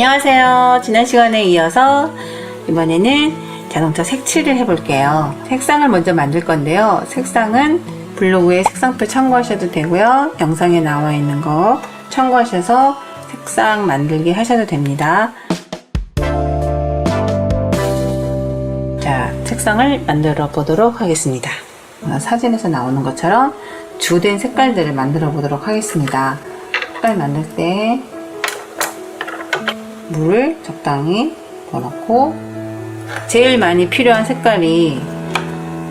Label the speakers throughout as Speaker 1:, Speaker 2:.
Speaker 1: 안녕하세요. 지난 시간에 이어서 이번에는 자동차 색칠을 해볼게요. 색상을 먼저 만들 건데요. 색상은 블로그에 색상표 참고하셔도 되고요. 영상에 나와 있는 거 참고하셔서 색상 만들기 하셔도 됩니다. 자, 색상을 만들어 보도록 하겠습니다. 사진에서 나오는 것처럼 주된 색깔들을 만들어 보도록 하겠습니다. 색깔 만들 때 물을 적당히 넣고, 제일 많이 필요한 색깔이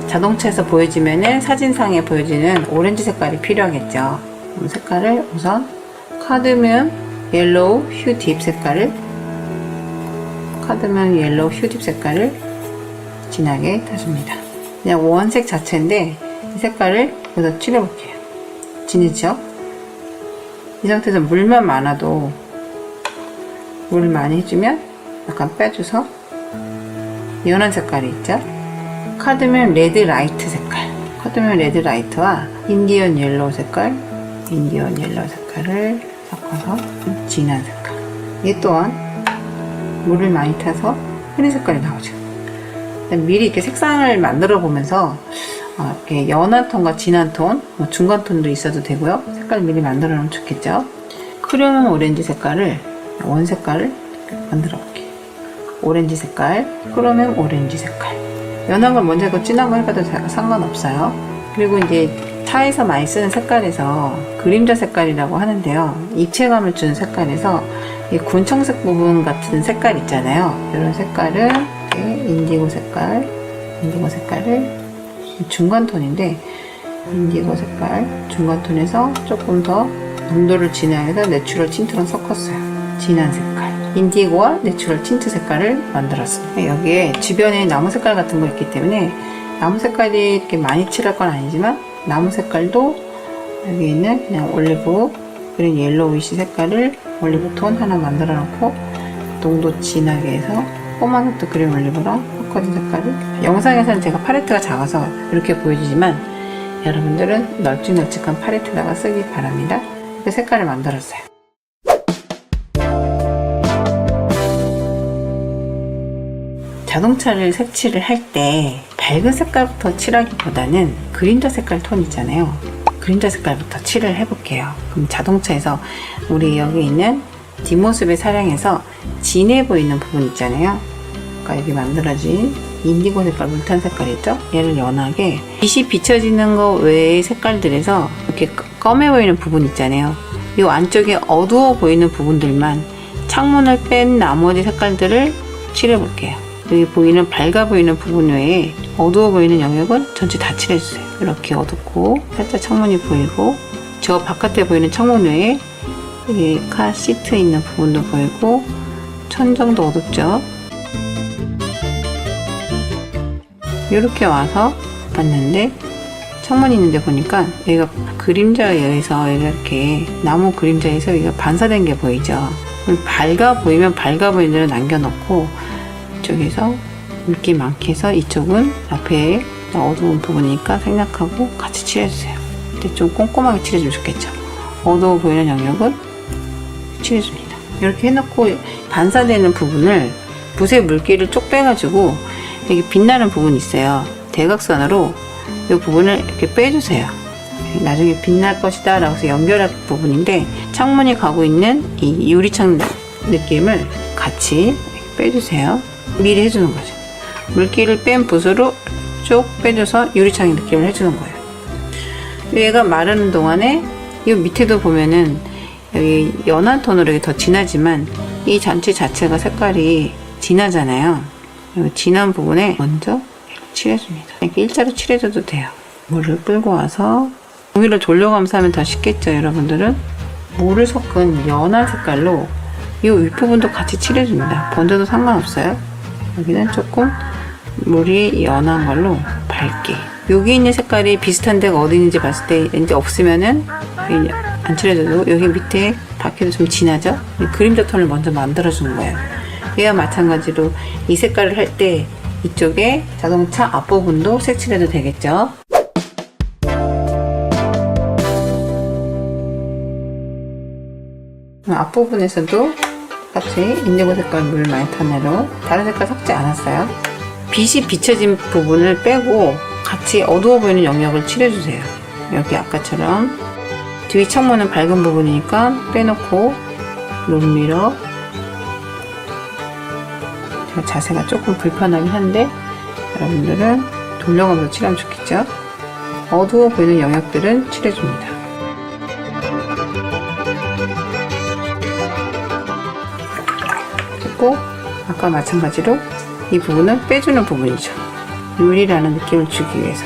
Speaker 1: 자동차에서 보여지면은 사진상에 보여지는 오렌지 색깔이 필요하겠죠. 색깔을 우선 카드뮴 옐로우 휴딥 색깔을 진하게 타줍니다. 그냥 원색 자체인데 이 색깔을 여기서 칠해볼게요. 진해지죠? 이 상태에서 물만 많아도 물을 많이 해주면 약간 빼줘서 연한 색깔이 있죠? 카드뮴 레드 라이트 색깔, 카드뮴 레드 라이트와 인디언 옐로우 색깔을 섞어서 좀 진한 색깔. 얘 또한 물을 많이 타서 흐린 색깔이 나오죠. 미리 이렇게 색상을 만들어 보면서 이렇게 연한 톤과 진한 톤, 중간 톤도 있어도 되고요. 색깔 미리 만들어 놓으면 좋겠죠. 크롬 오렌지 원 색깔을 만들어 볼게요. 오렌지 색깔, 크롬 오렌지 색깔. 연한 걸 먼저 하고 진한 거 해봐도 상관없어요. 그리고 이제 차에서 많이 쓰는 색깔에서 그림자 색깔이라고 하는데요. 입체감을 주는 색깔에서 이 군청색 부분 같은 색깔 있잖아요. 이런 색깔은 인디고 색깔을 중간 톤인데, 인디고 색깔 중간 톤에서 조금 더 농도를 진하게 해서 내추럴 틴트랑 섞었어요. 진한 색깔, 인디고와 내추럴 틴트 색깔을 만들었습니다. 여기에 주변에 나무 색깔 같은 거 있기 때문에 나무 색깔이 이렇게 많이 칠할 건 아니지만 나무 색깔도 여기 있는 그냥 올리브 그린 옐로우이시 색깔을 올리브 톤 하나 만들어 놓고 농도 진하게 해서 꼬마노트 그린 올리브랑 섞어진 색깔을, 영상에서는 제가 팔레트가 작아서 이렇게 보여주지만 여러분들은 널찍널찍한 팔레트다가 쓰기 바랍니다. 이렇게 색깔을 만들었어요. 자동차를 색칠을 할 때 밝은 색깔부터 칠하기보다는 그림자 색깔 톤 있잖아요. 그림자 색깔부터 칠을 해볼게요. 그럼 자동차에서 우리 여기 있는 뒷모습의 사량에서 진해 보이는 부분 있잖아요. 그러니까 여기 만들어진 인디고 색깔, 물탄 색깔 있죠? 얘를 연하게 빛이 비춰지는 거 외의 색깔들에서 이렇게 검해 보이는 부분 있잖아요. 이 안쪽에 어두워 보이는 부분들만 창문을 뺀 나머지 색깔들을 칠해볼게요. 여기 보이는 밝아 보이는 부분 외에 어두워 보이는 영역은 전체 다 칠해주세요. 이렇게 어둡고 살짝 창문이 보이고, 저 바깥에 보이는 창문 외에 여기 카 시트 있는 부분도 보이고, 천정도 어둡죠. 이렇게 와서 봤는데 창문이 있는데 보니까 여기가 그림자에 의해서 이렇게 나무 그림자에서 여기가 반사된 게 보이죠. 밝아 보이면 밝아 보이는 대로 남겨놓고, 이쪽에서 물기 많게 해서 이쪽은 앞에 어두운 부분이니까 생략하고 같이 칠해주세요. 근데 좀 꼼꼼하게 칠해주면 좋겠죠. 어두워 보이는 영역은 칠해줍니다. 이렇게 해놓고 반사되는 부분을 붓에 물기를 쪽 빼가지고 여기 빛나는 부분이 있어요. 대각선으로 이 부분을 이렇게 빼주세요. 나중에 빛날 것이다 라고 해서 연결할 부분인데, 창문이 가고 있는 이 유리창 느낌을 같이 빼주세요. 미리 해주는 거죠. 물기를 뺀 붓으로 쭉 빼줘서 유리창의 느낌을 해주는 거예요. 얘가 마르는 동안에 이 밑에도 보면은 여기 연한 톤으로 더 진하지만 이 전체 자체가 색깔이 진하잖아요. 여기 진한 부분에 먼저 칠해줍니다. 이렇게 일자로 칠해줘도 돼요. 물을 끌고 와서 종이를 돌려가면서 하면 더 쉽겠죠. 여러분들은 물을 섞은 연한 색깔로 이 윗부분도 같이 칠해줍니다. 번져도 상관없어요. 여기는 조금 물이 연한 걸로 밝게, 여기 있는 색깔이 비슷한 데가 어디 있는지 봤을 때 이제 없으면은 안 칠해줘도 여기 밑에 밖에도 좀 진하죠? 그림자 톤을 먼저 만들어주는 거예요. 얘와 마찬가지로 이 색깔을 할 때 이쪽에 자동차 앞부분도 색칠해도 되겠죠? 앞부분에서도 같이 인디고 색깔 물 많이 탄 애로 다른 색깔 섞지 않았어요. 빛이 비춰진 부분을 빼고 같이 어두워 보이는 영역을 칠해주세요. 여기 아까처럼 뒤 창문은 밝은 부분이니까 빼놓고 룸미러, 제가 자세가 조금 불편하긴 한데 여러분들은 돌려가면서 칠하면 좋겠죠. 어두워 보이는 영역들은 칠해줍니다. 그리고 아까 마찬가지로 이 부분은 빼주는 부분이죠. 유리라는 느낌을 주기 위해서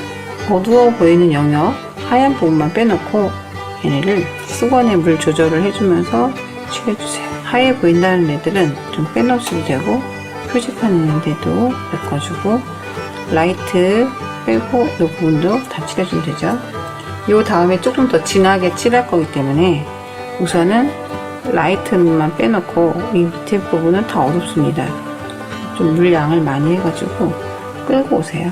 Speaker 1: 어두워 보이는 영역 하얀 부분만 빼놓고 얘네를 수건에 물 조절을 해주면서 칠해주세요. 하얘 보인다는 애들은 좀 빼놓으셔도 되고 표지판 있는데도 메꿔주고 라이트 빼고 이 부분도 다 칠해주면 되죠. 이 다음에 조금 더 진하게 칠할 거기 때문에 우선은 라이트만 빼놓고 이 밑에 부분은 다 어둡습니다. 좀 물량을 많이 해가지고 끌고 오세요.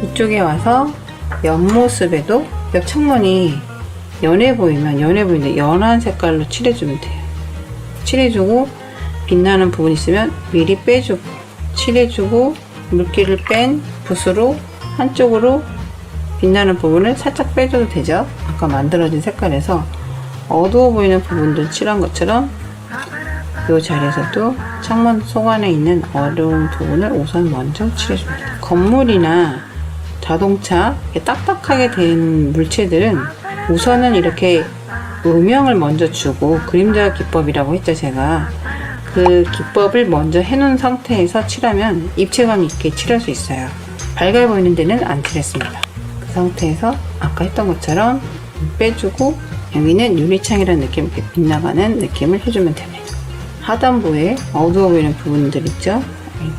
Speaker 1: 이쪽에 와서 옆모습에도 옆 창문이 연해 보이는데 연한 색깔로 칠해주면 돼요. 칠해주고 빛나는 부분 있으면 미리 빼주고 칠해주고 물기를 뺀 붓으로 한쪽으로 빛나는 부분을 살짝 빼줘도 되죠. 아까 만들어진 색깔에서 어두워 보이는 부분도 칠한 것처럼 이 자리에서도 창문 속 안에 있는 어두운 부분을 우선 먼저 칠해줍니다. 건물이나 자동차 딱딱하게 된 물체들은 우선은 이렇게 음영을 먼저 주고 그림자 기법이라고 했죠. 제가 그 기법을 먼저 해놓은 상태에서 칠하면 입체감 있게 칠할 수 있어요. 밝아 보이는 데는 안 칠했습니다. 그 상태에서 아까 했던 것처럼 빼주고 여기는 유리창이라는 느낌, 이렇게 빗나가는 느낌을 해주면 됩니다. 하단부에 어두워 보이는 부분들 있죠?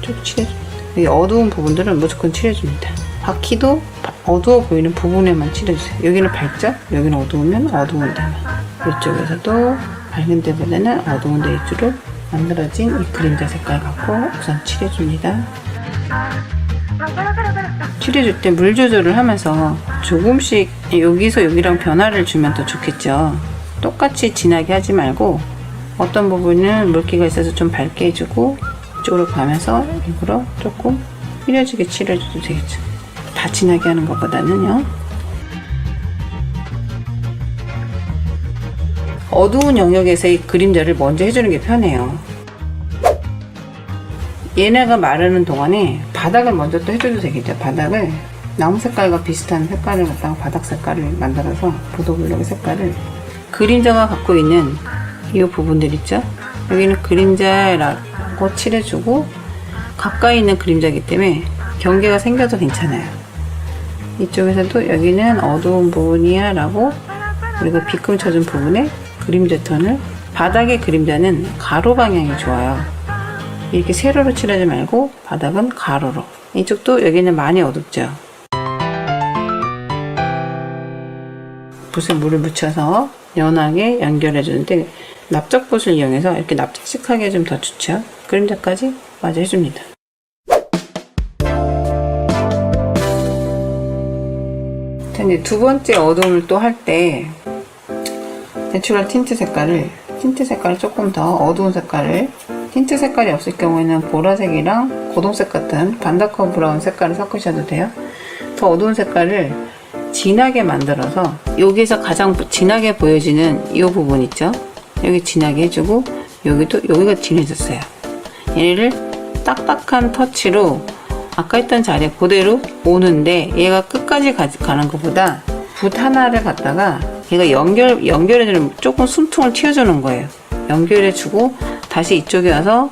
Speaker 1: 쭉 칠해줍니다. 여기 어두운 부분들은 무조건 칠해줍니다. 바퀴도 어두워 보이는 부분에만 칠해주세요. 여기는 밝죠? 여기는 어두우면 어두운 데만. 이쪽에서도 밝은 데보다는 어두운 데 위주로 만들어진 이 그림자 색깔 갖고 우선 칠해줍니다. 칠해줄 때 물 조절을 하면서 조금씩 여기서 여기랑 변화를 주면 더 좋겠죠. 똑같이 진하게 하지 말고 어떤 부분은 물기가 있어서 좀 밝게 해주고 이쪽으로 가면서 일부러 조금 흐려지게 칠해줘도 되겠죠. 다 진하게 하는 것보다는요. 어두운 영역에서의 그림자를 먼저 해주는 게 편해요. 얘네가 마르는 동안에 바닥을 먼저 또 해줘도 되겠죠. 바닥을 나무 색깔과 비슷한 색깔을 갖다가 바닥 색깔을 만들어서 보도블록의 색깔을 그림자가 갖고 있는 이 부분들 있죠. 여기는 그림자라고 칠해주고 가까이 있는 그림자이기 때문에 경계가 생겨도 괜찮아요. 이쪽에서도 여기는 어두운 부분이야 라고 그리고 비금 쳐준 부분에 그림자 톤을 바닥의 그림자는 가로 방향이 좋아요. 이렇게 세로로 칠하지 말고 바닥은 가로로. 이쪽도 여기는 많이 어둡죠. 붓에 물을 묻혀서 연하게 연결해 주는데 납작붓을 이용해서 이렇게 납작하게 좀 더 좋죠. 그림자까지 마저 해줍니다. 자, 이제 두 번째 어두움을 또 할 때 내추럴 틴트 색깔을 조금 더 어두운 색깔을 틴트 색깔이 없을 경우에는 보라색이랑 고동색 같은 반다커 브라운 색깔을 섞으셔도 돼요. 더 어두운 색깔을 진하게 만들어서 여기서 가장 진하게 보여지는 이 부분 있죠? 여기 진하게 해주고 여기가 진해졌어요. 얘를 딱딱한 터치로 아까 했던 자리에 그대로 오는데 얘가 끝까지 가는 것보다 붓 하나를 갖다가 얘가 연결해주는 조금 숨통을 틔워주는 거예요. 연결해주고 다시 이쪽에 와서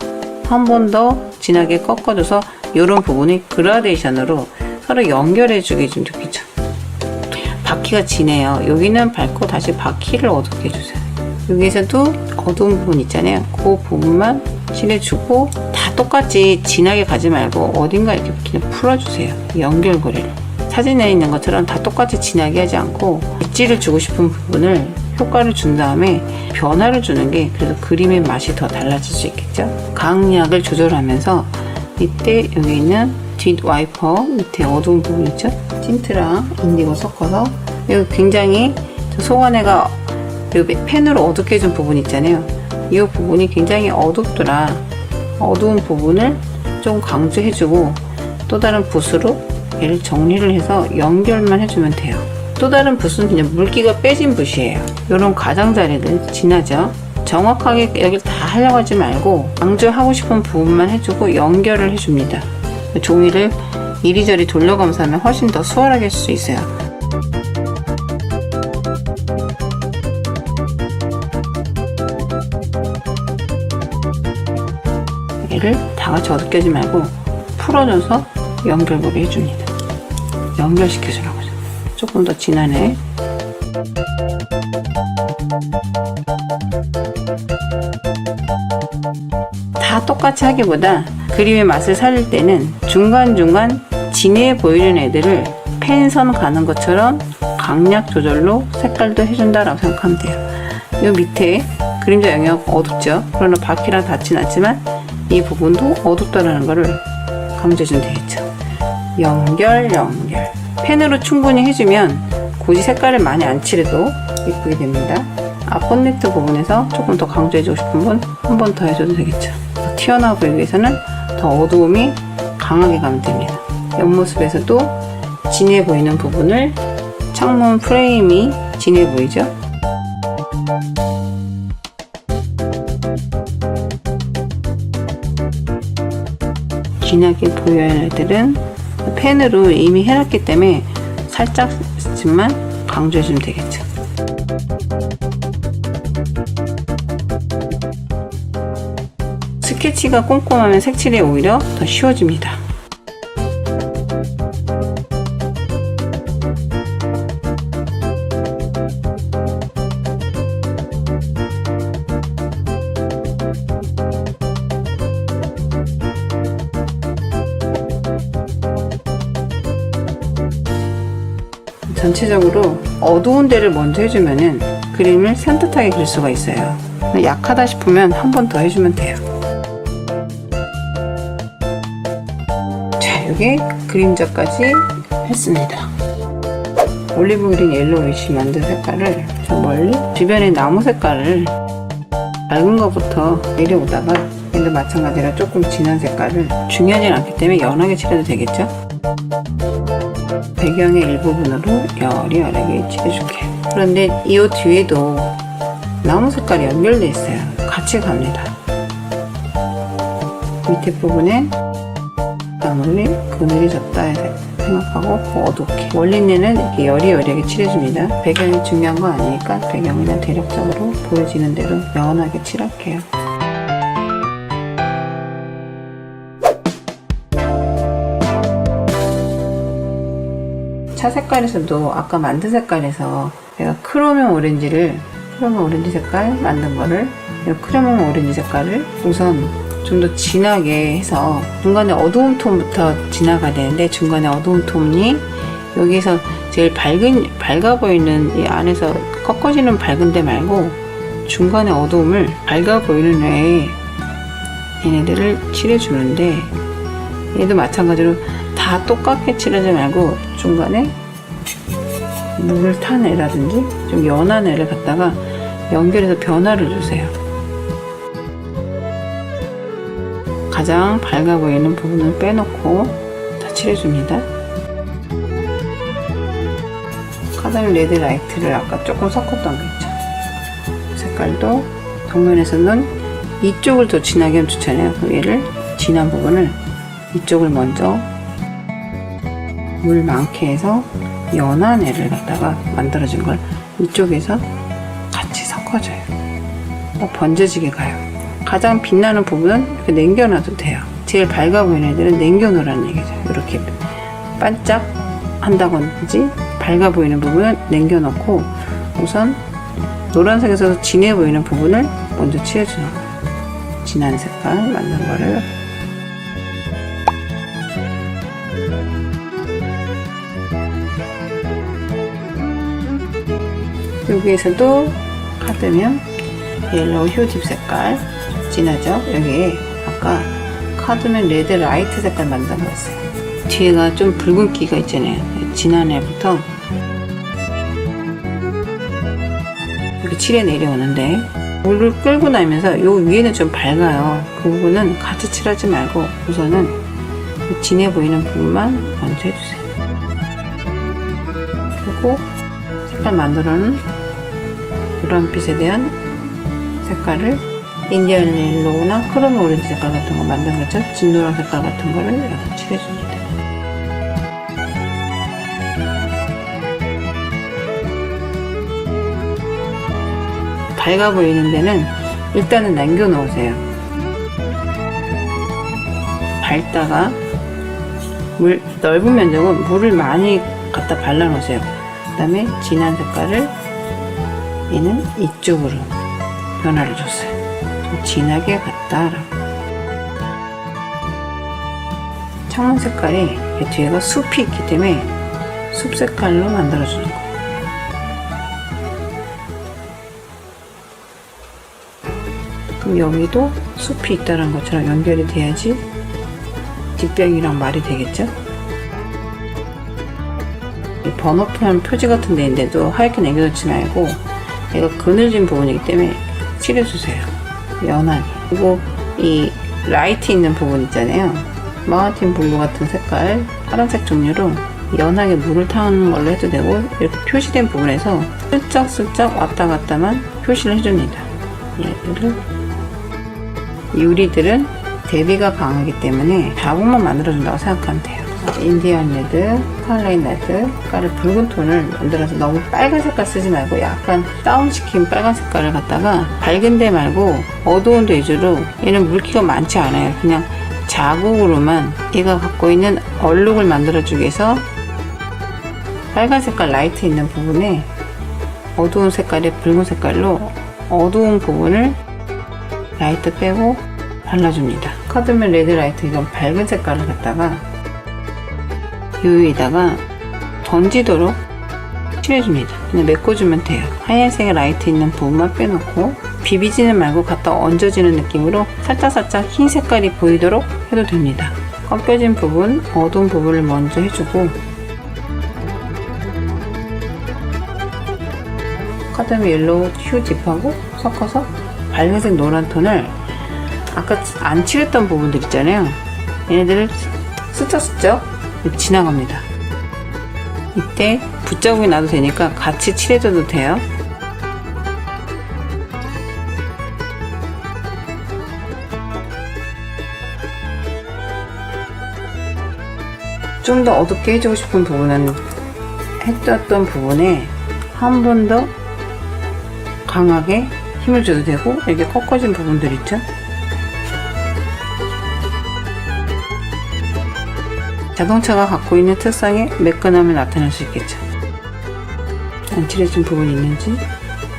Speaker 1: 한 번 더 진하게 꺾어줘서 이런 부분이 그라데이션으로 서로 연결해주게 좀 좋겠죠. 바퀴가 진해요. 여기는 밝고 다시 바퀴를 어둡게 해주세요. 여기에서도 어두운 부분 있잖아요. 그 부분만 칠해주고 다 똑같이 진하게 가지 말고 어딘가 이렇게 그냥 풀어주세요. 연결고리를. 사진에 있는 것처럼 다 똑같이 진하게 하지 않고 엣지를 주고 싶은 부분을 효과를 준 다음에 변화를 주는 게 그래서 그림의 맛이 더 달라질 수 있겠죠. 강약을 조절하면서 이때 여기 있는 뒷 와이퍼 밑에 어두운 부분 있죠. 틴트랑 인디고 섞어서 여기 굉장히 소원애가 펜으로 어둡게 해준 부분 있잖아요. 이 부분이 굉장히 어둡더라. 어두운 부분을 좀 강조해주고 또 다른 붓으로 얘를 정리를 해서 연결만 해주면 돼요. 또 다른 붓은 그냥 물기가 빼진 붓이에요. 이런 가장자리들 진하죠. 정확하게 여기를 다 하려고 하지 말고 강조하고 싶은 부분만 해주고 연결을 해줍니다. 종이를 이리저리 돌려가면서 하면 훨씬 더 수월하게 할 수 있어요. 얘를 다 같이 어둡게 하지 말고 풀어줘서 연결고리 해줍니다. 연결시켜주라고 하죠. 조금 더 진하네. 다 똑같이 하기보다 그림의 맛을 살릴 때는 중간중간 진해 보이는 애들을 펜선 가는 것처럼 강약 조절로 색깔도 해준다라고 생각하면 돼요. 이 밑에 그림자 영역 어둡죠? 그러나 바퀴랑 닿진 않지만 이 부분도 어둡다라는 것을 강조해주면 되겠죠. 연결. 펜으로 충분히 해주면 굳이 색깔을 많이 안 칠해도 예쁘게 됩니다. 앞본네트 부분에서 조금 더 강조해주고 싶은 분 한 번 더 해줘도 되겠죠. 더 튀어나와 보이기 위해서는 더 어두움이 강하게 가면 됩니다. 옆모습에서도 진해 보이는 부분을 창문 프레임이 진해 보이죠? 진하게 보여야 할 애들은 펜으로 이미 해놨기 때문에 살짝만 강조해주면 되겠죠. 스케치가 꼼꼼하면 색칠이 오히려 더 쉬워집니다. 전체적으로 어두운 데를 먼저 해주면은 그림을 산뜻하게 그릴 수가 있어요. 약하다 싶으면 한 번 더 해주면 돼요. 자, 여기 그림자까지 했습니다. 올리브 그린 옐로우이시 만든 색깔을 좀 멀리 주변의 나무 색깔을 밝은 것부터 내려오다가 얘도 마찬가지로 조금 진한 색깔을 중요하진 않기 때문에 연하게 칠해도 되겠죠. 배경의 일부분으로 여리여리하게 칠해줄게요. 그런데 이 뒤에도 나무 색깔이 연결되어 있어요. 같이 갑니다. 밑에 부분에 나무를 그늘이 졌다 생각하고 어둡게 원리는 이렇게 여리여리하게 칠해줍니다. 배경이 중요한 거 아니니까 배경은 그냥 대략적으로 보여지는 대로 연하게 칠할게요. 차 색깔에서도 아까 만든 색깔에서 내가 크로뮴 오렌지 색깔 만든 거를 크로뮴 오렌지 색깔을 우선 좀 더 진하게 해서 중간에 어두운 톤부터 지나가야 되는데 중간에 어두운 톤이 여기서 제일 밝아 보이는 이 안에서 꺾어지는 밝은 데 말고 중간에 어두움을 밝아 보이는 애에 얘네들을 칠해주는데 얘도 마찬가지로 다 똑같게 칠하지 말고 중간에 물을 탄 애라든지 좀 연한 애를 갖다가 연결해서 변화를 주세요. 가장 밝아 보이는 부분을 빼놓고 다 칠해줍니다. 카다밀 레드 라이트를 아까 조금 섞었던 거 있죠. 색깔도 정면에서는 이쪽을 더 진하게 하면 좋잖아요. 얘를 진한 부분을 이쪽을 먼저 물 많게 해서 연한 애를 갖다가 만들어준 걸 이쪽에서 같이 섞어줘요. 번져지게 가요. 가장 빛나는 부분은 이렇게 남겨놔도 돼요. 제일 밝아 보이는 애들은 남겨놓으라는 얘기죠. 이렇게 반짝 한다든지 밝아 보이는 부분은 남겨놓고 우선 노란색에서 진해 보이는 부분을 먼저 칠해주는 거예요. 진한 색깔 만든 거를 여기에서도 카드면 옐로우 휴집 색깔 진하죠? 여기에 아까 카드면 레드 라이트 색깔 만든 거였어요. 뒤에가 좀 붉은기가 있잖아요. 진한 애부터 이렇게 칠해 내려오는데 물을 끌고 나면서 요 위에는 좀 밝아요. 그 부분은 같이 칠하지 말고 우선은 진해 보이는 부분만 먼저 해주세요. 그리고 색깔 만들어 놓은 노란빛에 대한 색깔을 인디언 옐로우나 크롬 오렌지 색깔 같은 거 만든 거죠. 진노란 색깔 같은 거를 여기서 칠해줍니다. 밝아 보이는 데는 일단은 남겨 놓으세요. 밝다가 넓은 면적은 물을 많이 갖다 발라 놓으세요. 그 다음에 진한 색깔을 얘는 이쪽으로 변화를 줬어요. 좀 진하게 갔다라고. 창문 색깔이 뒤에가 숲이 있기 때문에 숲 색깔로 만들어주는 거예요. 그럼 여기도 숲이 있다는 것처럼 연결이 돼야지 뒷벽이랑 말이 되겠죠? 이 번호판 표지 같은 데인데도 하얗게 남겨놓지 말고 얘가 그늘진 부분이기 때문에 칠해주세요. 연하게. 그리고 이 라이트 있는 부분 있잖아요. 마운틴 블루 같은 색깔 파란색 종류로 연하게 물을 타는 걸로 해도 되고 이렇게 표시된 부분에서 슬쩍슬쩍 왔다 갔다만 표시를 해줍니다. 얘들을 유리들은 대비가 강하기 때문에 자국만 만들어준다고 생각하면 돼요. 인디언 레드, 스칼렛 레드 색깔을 붉은 톤을 만들어서 너무 빨간 색깔 쓰지 말고 약간 다운시킨 빨간 색깔을 갖다가 밝은 데 말고 어두운 데 위주로 얘는 물기가 많지 않아요. 그냥 자국으로만 얘가 갖고 있는 얼룩을 만들어주기 위해서 빨간 색깔 라이트 있는 부분에 어두운 색깔의 붉은 색깔로 어두운 부분을 라이트 빼고 발라줍니다. 카드멜 레드 라이트 이건 밝은 색깔을 갖다가 요 위에다가 던지도록 칠해줍니다. 그냥 메꿔주면 돼요. 하얀색 라이트 있는 부분만 빼놓고 비비지는 말고 갖다 얹어지는 느낌으로 살짝살짝 흰 색깔이 보이도록 해도 됩니다. 꺾여진 부분, 어두운 부분을 먼저 해주고 카드멜 옐로우 휴 딥하고 섞어서 밝은색 노란 톤을 아까 안 칠했던 부분들 있잖아요. 얘네들을 스쳐스쳐 지나갑니다. 이때 붓자국이 나도 되니까 같이 칠해줘도 돼요. 좀 더 어둡게 해주고 싶은 부분은 했던 부분에 한 번 더 강하게 힘을 줘도 되고 이렇게 꺾어진 부분들 있죠? 자동차가 갖고 있는 특성의 매끈함을 나타낼 수 있겠죠. 안 칠해진 부분이 있는지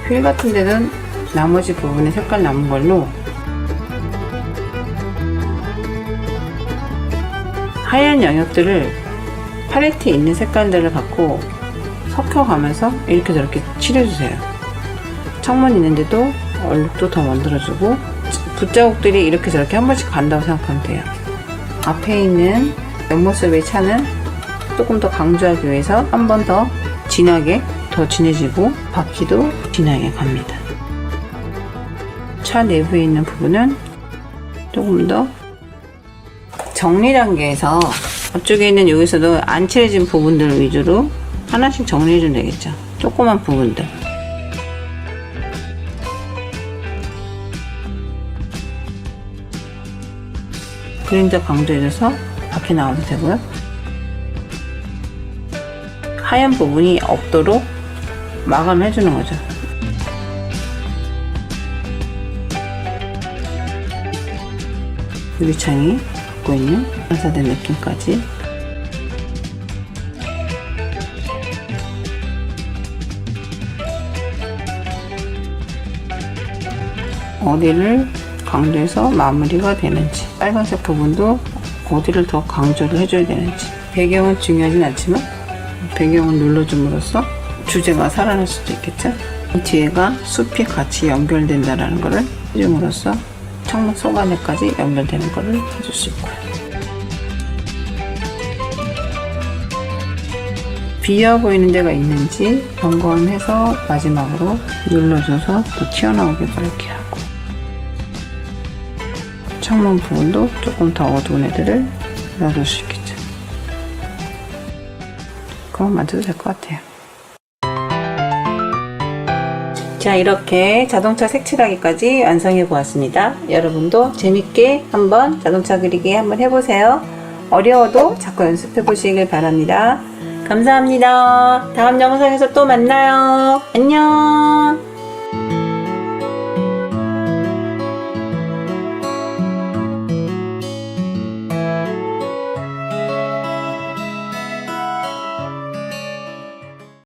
Speaker 1: 휠 같은 데는 나머지 부분에 색깔 남은 걸로 하얀 영역들을 팔레트에 있는 색깔들을 갖고 섞여가면서 이렇게 저렇게 칠해주세요. 창문 있는데도 얼룩도 더 만들어주고 붓자국들이 이렇게 저렇게 한 번씩 간다고 생각하면 돼요. 앞에 있는 옆모습의 차는 조금 더 강조하기 위해서 한 번 더 진하게 더 진해지고 바퀴도 진하게 갑니다. 차 내부에 있는 부분은 조금 더 정리 단계에서 앞쪽에 있는 여기서도 안 칠해진 부분들 위주로 하나씩 정리해주면 되겠죠. 조그만 부분들. 그림자 강조해줘서 밖에 나와도 되고요. 하얀 부분이 없도록 마감해주는 거죠. 유리창이 갖고 있는 반사된 느낌까지 어디를 강조해서 마무리가 되는지, 빨간색 부분도 어디를 더 강조를 해줘야 되는지. 배경은 중요하진 않지만 배경을 눌러줌으로써 주제가 살아날 수도 있겠죠. 이 뒤에가 숲이 같이 연결된다는 것을 해줌으로써 창문 속 안에까지 연결되는 것을 해줄 수 있고요. 비어 보이는 데가 있는지 점검해서 마지막으로 눌러줘서 또 튀어나오게 그렇게 하고, 창문 부분도 조금 더 어두운 애들을 넣어줄 수 있겠죠. 그럼 만져도 될 것 같아요. 자, 이렇게 자동차 색칠하기까지 완성해 보았습니다. 여러분도 재밌게 한번 자동차 그리기 한번 해보세요. 어려워도 자꾸 연습해 보시길 바랍니다. 감사합니다. 다음 영상에서 또 만나요. 안녕.